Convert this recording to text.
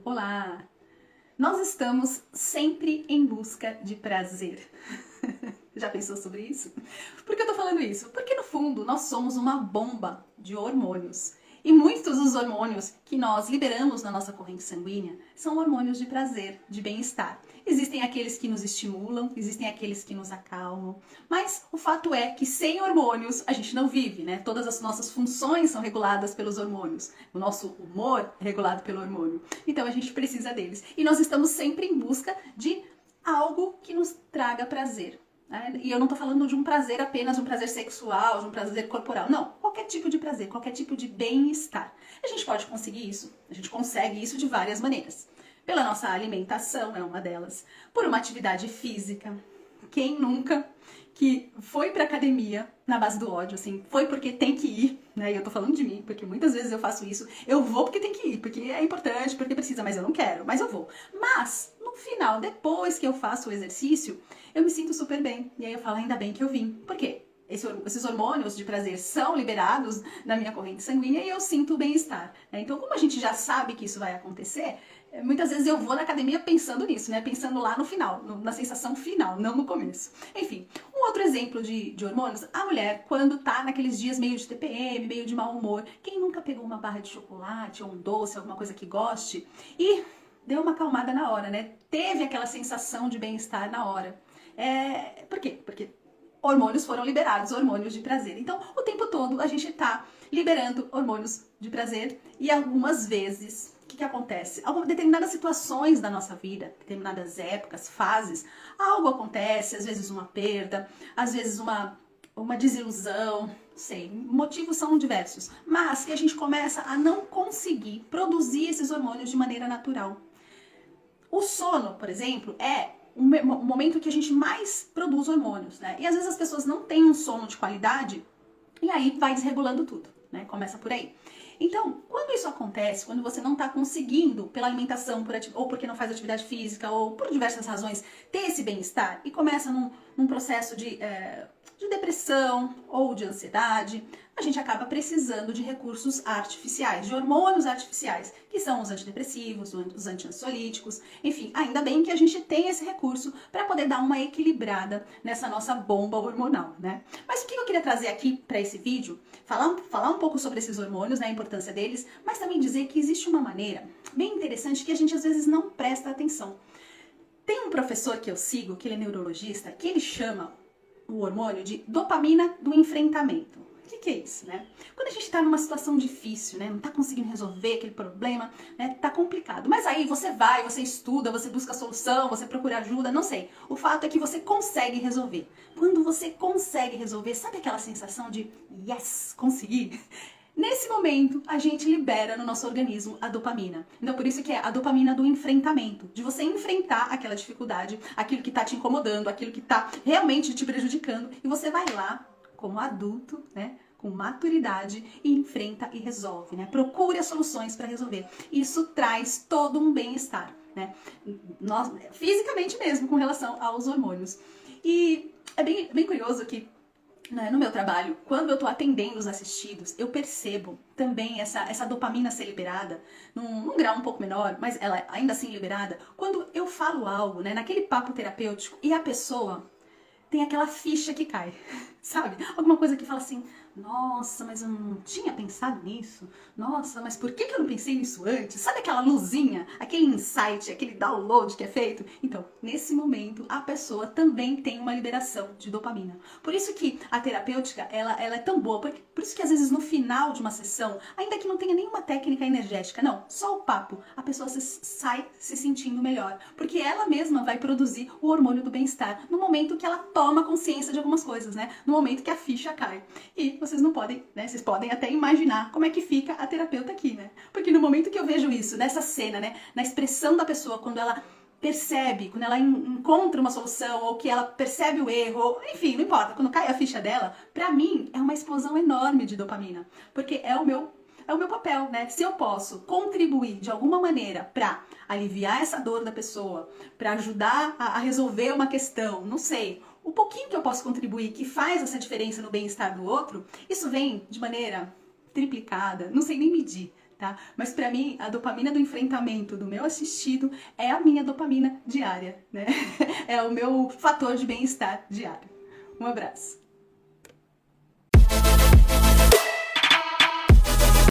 Olá! Nós estamos sempre em busca de prazer. Já pensou sobre isso? Por que eu tô falando isso? Porque no fundo nós somos uma bomba de hormônios. E muitos dos hormônios que nós liberamos na nossa corrente sanguínea são hormônios de prazer, de bem-estar. Existem aqueles que nos estimulam, existem aqueles que nos acalmam, mas o fato é que sem hormônios a gente não vive, né? Todas as nossas funções são reguladas pelos hormônios. O nosso humor é regulado pelo hormônio. Então a gente precisa deles. E nós estamos sempre em busca de algo que nos traga prazer. E eu não tô falando de um prazer apenas, um prazer sexual, de um prazer corporal. Não, qualquer tipo de prazer, qualquer tipo de bem-estar. A gente pode conseguir isso, a gente consegue isso de várias maneiras. Pela nossa alimentação é uma delas, por uma atividade física. Quem nunca que foi pra academia na base do ódio, assim, foi porque tem que ir, né? E eu tô falando de mim, porque muitas vezes eu faço isso. Eu vou porque tem que ir, porque é importante, porque precisa, mas eu não quero, mas eu vou. Mas, no final, depois que eu faço o exercício, eu me sinto super bem. E aí eu falo, ainda bem que eu vim. Por quê? Esses hormônios de prazer são liberados na minha corrente sanguínea e eu sinto o bem-estar. Né? Então, como a gente já sabe que isso vai acontecer, muitas vezes eu vou na academia pensando nisso, né? Pensando lá no final, na sensação final, não no começo. Enfim, um outro exemplo de hormônios, a mulher, quando tá naqueles dias meio de TPM, meio de mau humor, quem nunca pegou uma barra de chocolate ou um doce, alguma coisa que goste, e deu uma acalmada na hora, né? Teve aquela sensação de bem-estar na hora. Por quê? Porque hormônios foram liberados, hormônios de prazer. Então, o tempo todo a gente tá liberando hormônios de prazer e algumas vezes, o que acontece? Determinadas situações da nossa vida, determinadas épocas, fases, algo acontece, às vezes uma perda, às vezes uma desilusão, não sei, motivos são diversos, mas que a gente começa a não conseguir produzir esses hormônios de maneira natural. O sono, por exemplo, é o momento que a gente mais produz hormônios, né? E às vezes as pessoas não têm um sono de qualidade e aí vai desregulando tudo, né? Começa por aí. Então, quando isso acontece, quando você não está conseguindo, pela alimentação, ou porque não faz atividade física, ou por diversas razões, ter esse bem-estar e começa num processo de depressão ou de ansiedade, a gente acaba precisando de recursos artificiais, de hormônios artificiais, que são os antidepressivos, os anti-ansiolíticos, enfim, ainda bem que a gente tem esse recurso para poder dar uma equilibrada nessa nossa bomba hormonal, né? Mas o que eu queria trazer aqui para esse vídeo, falar um pouco sobre esses hormônios, né, a importância deles, mas também dizer que existe uma maneira bem interessante que a gente às vezes não presta atenção. Tem um professor que eu sigo, que ele é neurologista, que ele chama o hormônio de dopamina do enfrentamento. O que é isso, né? Quando a gente tá numa situação difícil, né? Não tá conseguindo resolver aquele problema, né? Tá complicado. Mas aí você vai, você estuda, você busca solução, você procura ajuda, não sei. O fato é que você consegue resolver. Quando você consegue resolver, sabe aquela sensação de yes, consegui? Nesse momento, a gente libera no nosso organismo a dopamina. Então, por isso que é a dopamina do enfrentamento. De você enfrentar aquela dificuldade, aquilo que tá te incomodando, aquilo que tá realmente te prejudicando. E você vai lá, como adulto, né? Com maturidade e enfrenta e resolve, né? Procure as soluções para resolver. Isso traz todo um bem-estar, né? Fisicamente mesmo, com relação aos hormônios. E é bem curioso que no meu trabalho, quando eu tô atendendo os assistidos, eu percebo também essa dopamina ser liberada, num grau um pouco menor, mas ela ainda assim liberada, quando eu falo algo, né, naquele papo terapêutico e a pessoa tem aquela ficha que cai, sabe? Alguma coisa que fala assim, nossa, mas eu não tinha pensado nisso. Nossa, mas por que eu não pensei nisso antes? Sabe aquela luzinha, aquele insight, aquele download que é feito? Então, nesse momento, a pessoa também tem uma liberação de dopamina. Por isso que a terapêutica, ela é tão boa, por isso que às vezes no final de uma sessão, ainda que não tenha nenhuma técnica energética, não, só o papo, a pessoa sai se sentindo melhor. Porque ela mesma vai produzir o hormônio do bem-estar no momento que ela toma consciência de algumas coisas, né? No momento que a ficha cai. E vocês não podem, né? Vocês podem até imaginar como é que fica a terapeuta aqui, né? Porque no momento que eu vejo isso, nessa cena, né? Na expressão da pessoa, quando ela percebe, quando ela encontra uma solução, ou que ela percebe o erro, ou, enfim, não importa, quando cai a ficha dela, pra mim é uma explosão enorme de dopamina. Porque é o meu papel, né? Se eu posso contribuir de alguma maneira para aliviar essa dor da pessoa, para ajudar a resolver uma questão, não sei, o pouquinho que eu posso contribuir que faz essa diferença no bem-estar do outro, isso vem de maneira triplicada, não sei nem medir, tá? Mas pra mim, a dopamina do enfrentamento do meu assistido é a minha dopamina diária, né? É o meu fator de bem-estar diário. Um abraço.